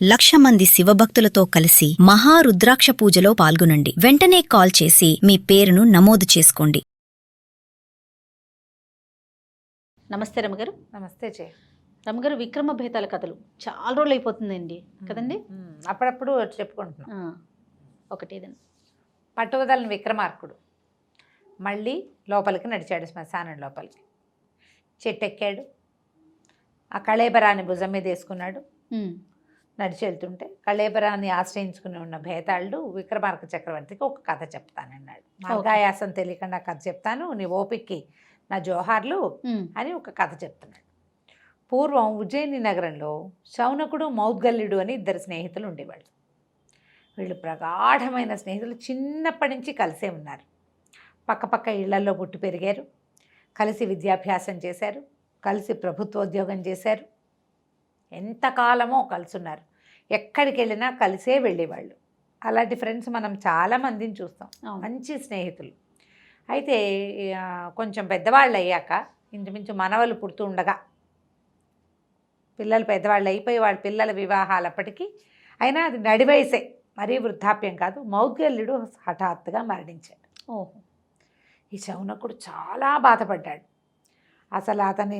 1,00,000 మంది శివభక్తులతో కలిసి మహారుద్రాక్ష పూజలో పాల్గొనండి. వెంటనే కాల్ చేసి మీ పేరును నమోదు చేసుకోండి. నమస్తే రమగారు. నమస్తే జయ. రమగారు, విక్రమ భేతాల కథలు చాలా రోజులు అయిపోతుందండి కదండి. అప్పుడప్పుడు చెప్పుకుంటున్నాం. ఒకటి ఏదండి, పట్టువదలని విక్రమార్కుడు మళ్ళీ లోపలికి నడిచాడు, శ్మశానం లోపలికి. చెట్టెక్కాడు, ఆ కళేబరాన్ని భుజం మీద వేసుకున్నాడు. నడిచి వెళ్తుంటే కళేబరాన్ని ఆశ్రయించుకుని ఉన్న భేతాళుడు విక్రమార్క చక్రవర్తికి ఒక కథ చెప్తానన్నాడు. మార్గాయాసం తెలియకుండా కథ చెప్తాను, నీ ఓపిక్కి నా జోహార్లు అని ఒక కథ చెప్తున్నాడు. పూర్వం ఉజ్జయిని నగరంలో శౌనకుడు మౌద్గల్యుడు అని 2 స్నేహితులు ఉండేవాళ్ళు. వీళ్ళు ప్రగాఢమైన స్నేహితులు, చిన్నప్పటి నుంచి కలిసే ఉన్నారు. పక్కపక్క ఇళ్లలో పుట్టి పెరిగారు, కలిసి విద్యాభ్యాసం చేశారు, కలిసి ప్రభుత్వోద్యోగం చేశారు. ఎంతకాలమో కలుసున్నారు, ఎక్కడికి వెళ్ళినా కలిసే వెళ్ళేవాళ్ళు. అలాంటి ఫ్రెండ్స్ మనం చాలామందిని చూస్తాం, మంచి స్నేహితులు. అయితే కొంచెం పెద్దవాళ్ళు అయ్యాక, ఇంచుమించు మనవలు పుడుతూ ఉండగా, పిల్లలు పెద్దవాళ్ళు అయిపోయి వాళ్ళ పిల్లల వివాహాలప్పటికీ, అయినా అది నడివయసే, మరీ వృద్ధాప్యం కాదు. మౌద్గల్యుడు హఠాత్తుగా మరణించాడు. ఈ శౌనకుడు చాలా బాధపడ్డాడు. అసలు అతని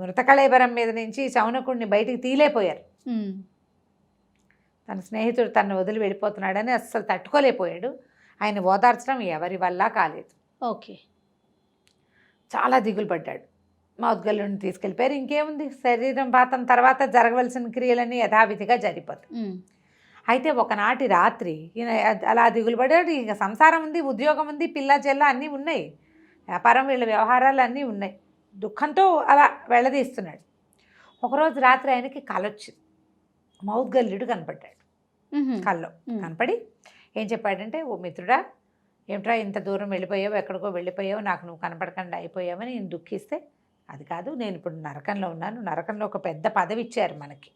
మృతకళేబరం మీద నుంచి శౌనకుడిని బయటికి తీలేపోయారు. తన స్నేహితుడు తను వదిలి వెళ్ళిపోతున్నాడని అస్సలు తట్టుకోలేకపోయాడు. ఆయన ఓదార్చడం ఎవరి వల్ల కాలేదు. ఓకే, చాలా దిగులు పడ్డాడు. మౌద్గల్యుడిని తీసుకెళ్ళిపోయారు. ఇంకేముంది, శరీరం పాతం తర్వాత జరగవలసిన క్రియలన్నీ యథావిధిగా జరిగిపోతాయి. అయితే ఒకనాటి రాత్రి ఈయన అలా దిగులు పడ్డాడు. ఇక సంసారం ఉంది, ఉద్యోగం ఉంది, పిల్ల చెల్ల అన్నీ ఉన్నాయి, వ్యాపారం, వీళ్ళ వ్యవహారాలు అన్నీ ఉన్నాయి. దుఃఖంతో అలా వెళ్ళదీస్తున్నాడు. ఒకరోజు రాత్రి ఆయనకి కలొచ్చింది. మౌద్గల్యుడు కనపడ్డాడు. కల్లో కనపడి ఏం చెప్పాడంటే, ఓ మిత్రుడా, ఏమిట్రా ఇంత దూరం వెళ్ళిపోయావు, ఎక్కడికో వెళ్ళిపోయావు, నాకు నువ్వు కనపడకుండా అయిపోయావని నేను దుఃఖిస్తే, అది కాదు, నేను ఇప్పుడు నరకంలో ఉన్నాను, నరకంలో ఒక పెద్ద పదవి ఇచ్చారు మనకి,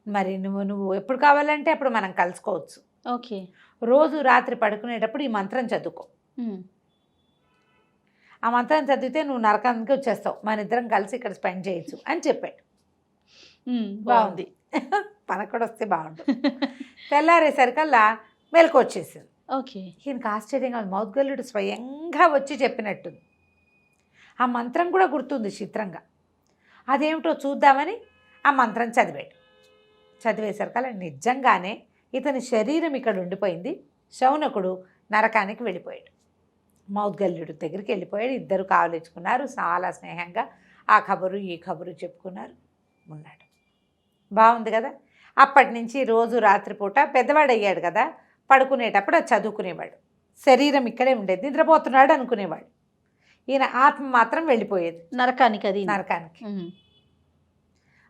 మరి నువ్వు ఎప్పుడు కావాలంటే అప్పుడు మనం కలుసుకోవచ్చు. ఓకే, రోజు రాత్రి పడుకునేటప్పుడు ఈ మంత్రం చదువుకో. ఆ మంత్రం చదివితే నువ్వు నరకానికి వచ్చేస్తావు, మన ఇద్దరం కలిసి ఇక్కడ స్పెండ్ చేయొచ్చు అని చెప్పాడు. బాగుంది, పనక్కడ వస్తే బాగుంటుంది. తెల్లారేసరికల్లా మెలకు వచ్చేసింది. ఓకే, ఈయనకు ఆశ్చర్యంగా, మౌద్గల్యుడు స్వయంగా వచ్చి చెప్పినట్టుంది. ఆ మంత్రం కూడా గుర్తుంది చిత్రంగా. అదేమిటో చూద్దామని ఆ మంత్రం చదివాడు. చదివేసరికల్లా నిజంగానే ఇతని శరీరం ఇక్కడ ఉండిపోయింది. శౌనకుడు నరకానికి వెళ్ళిపోయాడు. మౌద్గల్యుడు దగ్గరికి వెళ్ళిపోయాడు. ఇద్దరు కావలించుకున్నారు. చాలా స్నేహంగా ఆ ఖబరు ఈ ఖబరు చెప్పుకున్నారు. ఉన్నాడు. బాగుంది కదా. అప్పటి నుంచి రోజు రాత్రిపూట పెద్దవాడు అయ్యాడు కదా, పడుకునేటప్పుడు అది చదువుకునేవాడు. శరీరం ఇక్కడే ఉండేది, నిద్రపోతున్నాడు అనుకునేవాడు. ఈయన ఆత్మ మాత్రం వెళ్ళిపోయేది నరకానికి. అది నరకానికి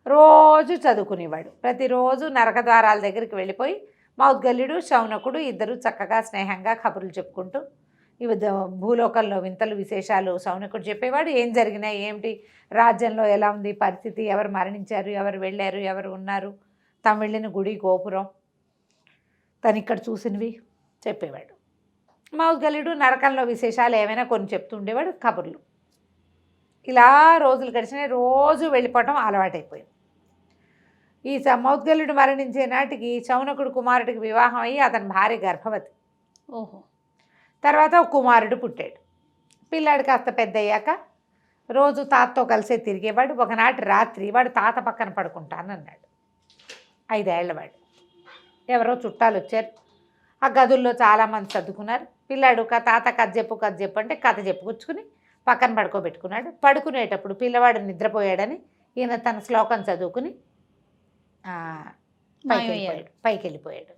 రోజు చదువుకునేవాడు. ప్రతిరోజు నరక ద్వారాల దగ్గరికి వెళ్ళిపోయి మౌద్గల్యుడు శౌనకుడు ఇద్దరు చక్కగా స్నేహంగా కబుర్లు చెప్పుకుంటూ, ఇవి భూలోకంలో వింతలు విశేషాలు శౌనకుడు చెప్పేవాడు. ఏం జరిగినాయి, ఏమిటి రాజ్యంలో ఎలా ఉంది పరిస్థితి, ఎవరు మరణించారు, ఎవరు వెళ్ళారు, ఎవరు ఉన్నారు, తను వెళ్ళిన గుడి గోపురం, తను ఇక్కడ చూసినవి చెప్పేవాడు. మౌద్గల్యుడు నరకంలో విశేషాలు ఏమైనా కొన్ని చెప్తూ ఉండేవాడు, కబుర్లు. ఇలా రోజులు గడిచినాయి. రోజు వెళ్ళిపోవటం అలవాటైపోయింది. ఈ మౌద్గల్యుడు మరణించే నాటికి శౌనకుడు కుమారుడికి వివాహం అయ్యి అతని భార్య గర్భవతి. ఓహో. తర్వాత ఒక కుమారుడు పుట్టాడు. పిల్లాడు కాస్త పెద్ద అయ్యాక రోజు తాతతో కలిసే తిరిగేవాడు. ఒకనాటి రాత్రి వాడు తాత పక్కన పడుకుంటానన్నాడు. 5 ఏళ్లవాడు. ఎవరో చుట్టాలు వచ్చారు. ఆ గదుల్లో చాలామంది సర్దుకున్నారు. పిల్లాడు తాత కథ చెప్పు అంటే కథ చెప్పుకొచ్చుకుని పక్కన పడుకోబెట్టుకున్నాడు. పడుకునేటప్పుడు పిల్లవాడు నిద్రపోయాడని ఈయన తన శ్లోకం చదువుకుని పైకి వెళ్ళిపోయాడు.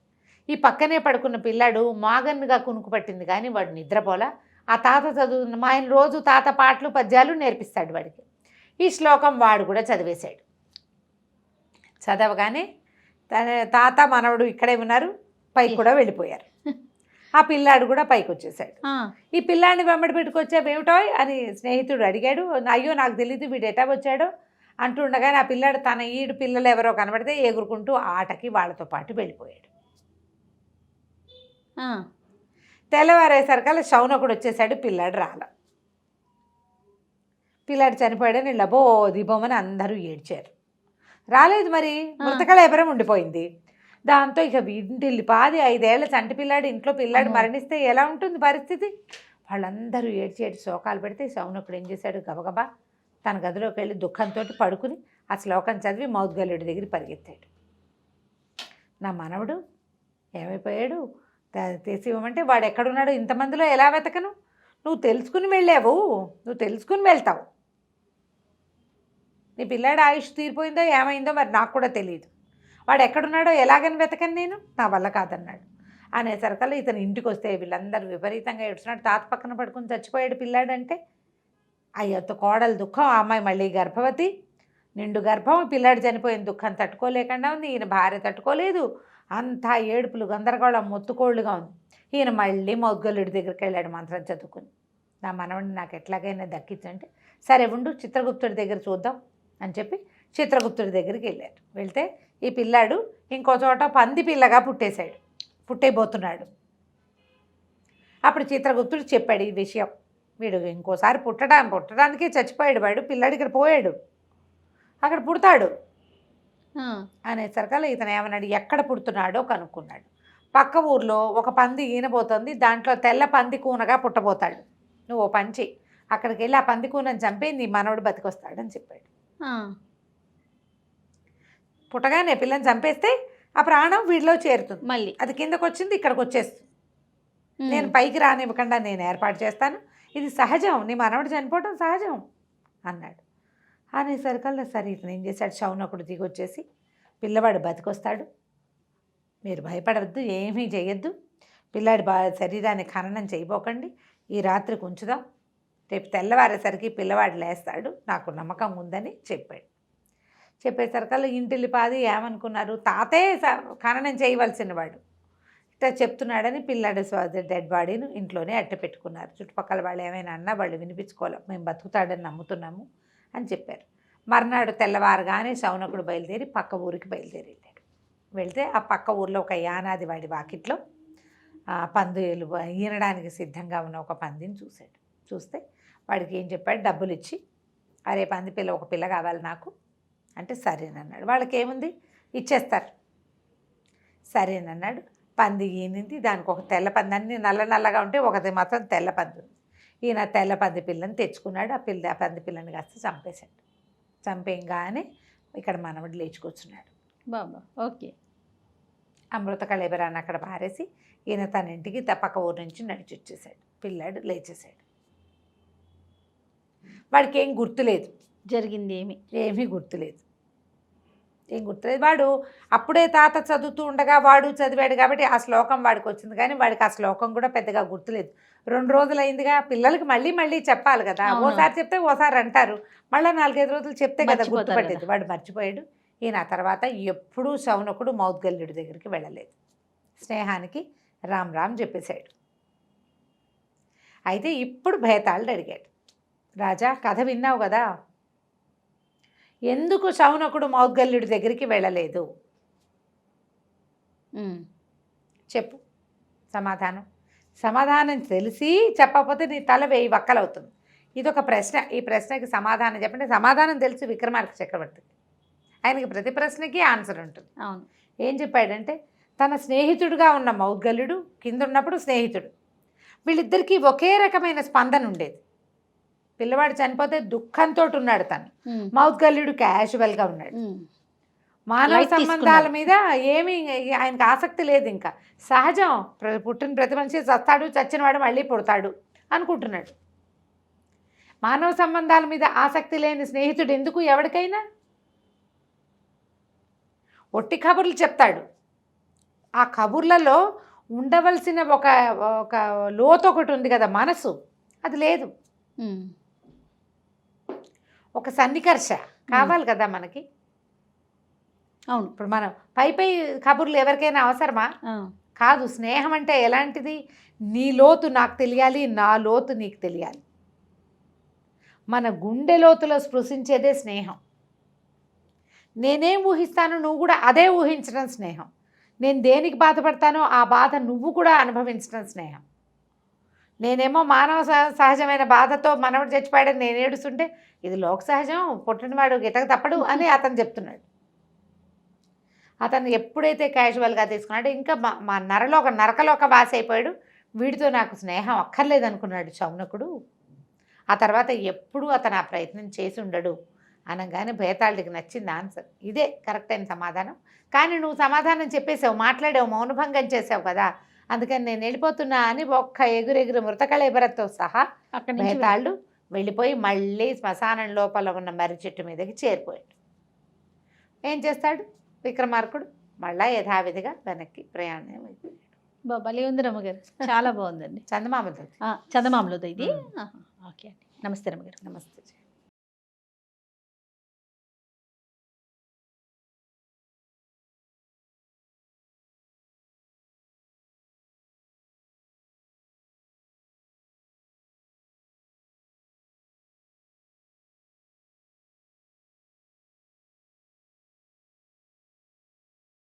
ఈ పక్కనే పడుకున్న పిల్లాడు మాగన్నుగా కునుకు పట్టింది, కానీ వాడు నిద్రపోలా. ఆ తాత చదువు, ఆయన రోజు తాత పాటలు పద్యాలు నేర్పిస్తాడు వాడికి. ఈ శ్లోకం వాడు కూడా చదివేశాడు. చదవగానే తన తాత మనవడు ఇక్కడే ఉన్నారు, పైకి కూడా వెళ్ళిపోయారు. ఆ పిల్లాడు కూడా పైకి వచ్చేసాడు. ఈ పిల్లాడిని వెంబడి పెట్టుకొచ్చావేమిటో అని స్నేహితుడు అడిగాడు. అయ్యో నాకు తెలీదు వీడు ఎటా వచ్చాడో అంటుండగానే ఆ పిల్లాడు తన ఈడు పిల్లలు ఎవరో కనబడితే ఎగురుకుంటూ ఆటకి వాళ్ళతో పాటు వెళ్ళిపోయాడు. తెల్లవారేసరికల్లా శౌనకుడు వచ్చేసాడు. పిల్లాడు రాల. పిల్లాడు చనిపోయాడని లబో దిబోమని అందరూ ఏడ్చారు. రాలేదు మరి, మృతకళేబరం ఉండిపోయింది. దాంతో ఇక ఇంటిల్లి పాది 5 ఏళ్ల చంటి పిల్లాడు, ఇంట్లో పిల్లాడు మరణిస్తే ఎలా ఉంటుంది పరిస్థితి? వాళ్ళందరూ ఏడ్చి శోకాలు పెడితే శౌనకుడు ఏం చేశాడు, గబగబా తన గదిలోకి వెళ్ళి దుఃఖంతో పడుకుని ఆ శ్లోకం చదివి మౌద్గల్యుడి దగ్గర పరిగెత్తాడు. నా మనవడు ఏమైపోయాడు, తీసి ఇవ్వమంటే వాడు ఎక్కడున్నాడు, ఇంతమందిలో ఎలా వెతకను? నువ్వు తెలుసుకుని వెళ్ళావు, నువ్వు తెలుసుకుని వెళ్తావు. నీ పిల్లాడు ఆయుష్ తీరిపోయిందో ఏమైందో మరి నాకు కూడా తెలియదు. వాడు ఎక్కడున్నాడో ఎలాగని వెతకను నేను, నా వల్ల కాదన్నాడు. అనేసరికల్లా ఇతను ఇంటికి వస్తే వీళ్ళందరూ విపరీతంగా ఏడుస్తున్నాడు. తాత పక్కన పడుకుని చచ్చిపోయాడు పిల్లాడంటే. అయ్యతో కోడలు దుఃఖం, ఆ అమ్మాయి మళ్ళీ గర్భవతి, నిండు గర్భం, పిల్లాడు చనిపోయిన దుఃఖం తట్టుకోలేకుండా ఉంది. ఈయన భార్య తట్టుకోలేదు. అంతా ఏడుపులు, గందరగోళం, మొత్తుకోళ్ళుగా ఉంది. ఈయన మళ్ళీ మౌద్గల్యుడి దగ్గరికి వెళ్ళాడు మంత్రం చదువుకుని. నా మనవడిని నాకు ఎట్లాగైనా దక్కించంటే, సరే ఉండు చిత్రగుప్తుడి దగ్గర చూద్దాం అని చెప్పి చిత్రగుప్తుడి దగ్గరికి వెళ్ళారు. వెళ్తే ఈ పిల్లాడు ఇంకో చోట పంది పిల్లగా పుట్టేయబోతున్నాడు. అప్పుడు చిత్రగుప్తుడు చెప్పాడు ఈ విషయం. వీడు ఇంకోసారి పుట్టడానికే చచ్చిపోయాడు, వాడు పిల్లాడు ఇక్కడ పోయాడు, అక్కడ పుడతాడు అనేసరికల్లా ఇతను ఏమన్నాడు, ఎక్కడ పుడుతున్నాడో కనుక్కున్నాడు. పక్క ఊర్లో ఒక పంది ఈనబోతుంది, దాంట్లో తెల్ల పంది కూనగా పుట్టబోతాడు, నువ్వు ఓ పంచి అక్కడికి వెళ్ళి ఆ పంది కూనని చంపి నీ మనవడు బతికొస్తాడని చెప్పాడు. పుట్టగానే పిల్లని చంపేస్తే ఆ ప్రాణం వీడిలో చేరుతుంది, మళ్ళీ అది కిందకు వచ్చింది ఇక్కడికి వచ్చేస్తుంది. నేను పైకి రానివ్వకుండా నేను ఏర్పాటు చేస్తాను, ఇది సహజం, నీ మనవడు చనిపోవడం సహజం అన్నాడు. అనేసరికల్లా సరే ఇతను ఏం చేశాడు, శౌనకుడు దిగొచ్చేసి పిల్లవాడు బతికొస్తాడు, మీరు భయపడవద్దు, ఏమీ చేయొద్దు, పిల్లాడి శరీరాన్ని ఖననం చేయబోకండి, ఈ రాత్రికి ఉంచుదాం, రేపు తెల్లవారేసరికి పిల్లవాడు లేస్తాడు, నాకు నమ్మకం ఉందని చెప్పాడు. చెప్పేసరికల్లా ఇంటిల్లి పాది ఏమనుకున్నారు, తాతే ఖననం చేయవలసిన వాడు ఇట్లా చెప్తున్నాడని పిల్లాడు డెడ్ బాడీని ఇంట్లోనే అట్ట పెట్టుకున్నారు. చుట్టుపక్కల వాళ్ళు ఏమైనా అన్నా వాళ్ళు వినిపించుకోవాలి, మేము బతుకుతాడని నమ్ముతున్నాము అని చెప్పారు. మర్నాడు తెల్లవారుగానే శౌనకుడు బయలుదేరి పక్క ఊరికి బయలుదేరి వెళ్ళాడు. వెళ్తే ఆ పక్క ఊర్లో ఒక యానాది వాడి వాకిట్లో పందులు ఈనడానికి సిద్ధంగా ఉన్న ఒక పందిని చూశాడు. చూస్తే వాడికి ఏం చెప్పాడు, డబ్బులు ఇచ్చి అరే పంది పిల్ల ఒక పిల్ల కావాలి నాకు అంటే సరేనన్నాడు. వాళ్ళకి ఏముంది ఇచ్చేస్తారు, సరేనన్నాడు. పంది ఈనింది, దానికి ఒక తెల్ల పంది, అన్ని నల్లగా ఉంటే ఒకటి మాత్రం తెల్ల పంది ఉంది. ఈయన తెల్ల పంది పిల్లని తెచ్చుకున్నాడు. ఆ పంది పిల్లని కాస్త చంపేశాడు. చంపేయంగానే ఇక్కడ మనవడు లేచుకొచ్చున్నాడు. బాబా ఓకే. అమృత కళేబరాన్ని అక్కడ పారేసి ఈయన తన ఇంటికి పక్క ఊరు నుంచి నడిచి వచ్చేసాడు. పిల్లాడు లేచేసాడు. వాడికి ఏం గుర్తులేదు, జరిగింది ఏమీ గుర్తులేదు. వాడు అప్పుడే తాత చదువుతూ ఉండగా వాడు చదివాడు కాబట్టి ఆ శ్లోకం వాడికి వచ్చింది, కానీ వాడికి ఆ శ్లోకం కూడా పెద్దగా గుర్తులేదు. 2 రోజులు అయిందిగా, పిల్లలకి మళ్ళీ చెప్పాలి కదా, ఓసారి చెప్తే ఓసారి అంటారు, మళ్ళీ 4-5 రోజులు చెప్తే కదా గుర్తుపట్టేది. వాడు మర్చిపోయాడు. ఈయన తర్వాత ఎప్పుడూ శౌనకుడు మౌద్గల్యుడి దగ్గరికి వెళ్ళలేదు. స్నేహానికి రామ్ చెప్పేశాడు. అయితే ఇప్పుడు భేతాళుడు అడిగాడు, రాజా కథ విన్నావు కదా, ఎందుకు శౌనకుడు మౌద్గల్యుడి దగ్గరికి వెళ్ళలేదు చెప్పు సమాధానం తెలిసి చెప్పకపోతే నీ తల 1000 వక్కలవుతుంది. ఇదొక ప్రశ్న. ఈ ప్రశ్నకి సమాధానం చెప్పండి. సమాధానం తెలుసు విక్రమార్క చక్రవర్తికి, ఆయనకి ప్రతి ప్రశ్నకి ఆన్సర్ ఉంటుంది. అవును. ఏం చెప్పాడంటే, తన స్నేహితుడుగా ఉన్న మౌద్గల్యుడు కింద ఉన్నప్పుడు స్నేహితుడు, వీళ్ళిద్దరికీ ఒకే రకమైన స్పందన ఉండేది. పిల్లవాడు చనిపోతే దుఃఖంతో ఉన్నాడు తను, మౌద్గల్యుడు క్యాజువల్గా ఉన్నాడు. మానవ సంబంధాల మీద ఏమీ ఆయనకు ఆసక్తి లేదు. ఇంకా సహజం, పుట్టిన ప్రతి మనిషి చస్తాడు, చచ్చినవాడు మళ్ళీ పుడతాడు అనుకుంటున్నాడు. మానవ సంబంధాల మీద ఆసక్తి లేని స్నేహితుడు ఎందుకు ఎవరికైనా? ఒట్టి కబుర్లు చెప్తాడు. ఆ కబుర్లలో ఉండవలసిన ఒక లోతు ఒకటి ఉంది కదా, మనసు, అది లేదు. ఒక సన్నికర్ష కావాలి కదా మనకి. అవును. ఇప్పుడు మనం పై కబుర్లు ఎవరికైనా అవసరమా? కాదు. స్నేహం అంటే ఎలాంటిది? నీ లోతు నాకు తెలియాలి, నా లోతు నీకు తెలియాలి. మన గుండె లోతులో స్పృశించేదే స్నేహం. నేనేం ఊహిస్తానో నువ్వు కూడా అదే ఊహించడం స్నేహం. నేను దేనికి బాధపడతానో ఆ బాధ నువ్వు కూడా అనుభవించడం స్నేహం. నేనేమో మానవ సహజమైన బాధతో మనవడు చచ్చిపోయాడని నేను ఏడుస్తుంటే, ఇది లోక సహజం, పుట్టినవాడు గిటక తప్పడు అని అతను చెప్తున్నాడు. అతను ఎప్పుడైతే క్యాజువల్గా తీసుకున్నాడో ఇంకా మా నరకలోక వాసి అయిపోయాడు. వీడితో నాకు స్నేహం అక్కర్లేదు అనుకున్నాడు శౌనకుడు. ఆ తర్వాత ఎప్పుడూ అతను ఆ ప్రయత్నం చేసి ఉండడు అనగానే బేతాళుడికి నచ్చింది ఆన్సర్. ఇదే కరెక్ట్ అయిన సమాధానం. కానీ నువ్వు సమాధానం చెప్పేసావు, మాట్లాడావు, మౌనభంగం చేసావు కదా, అందుకని నేను వెళ్ళిపోతున్నా అని ఒక్క ఎగురెగురు మృతకళేబరతో సహా అక్కడి నుంచి బేతాళుడు వెళ్ళిపోయి మళ్ళీ శ్మశానం లోపల ఉన్న మర్రి చెట్టు మీదకి చేరిపోయాడు. ఏం చేస్తాడు విక్రమార్కుడు? మళ్ళా యథావిధిగా వెనక్కి ప్రయాణం అయిపోయాడు. భలే ఉంది రమ్మగారు, చాలా బాగుందండి. చందమామతో. చందమామలో ఇది. ఓకే అండి, నమస్తే రమ్మగారు. నమస్తే.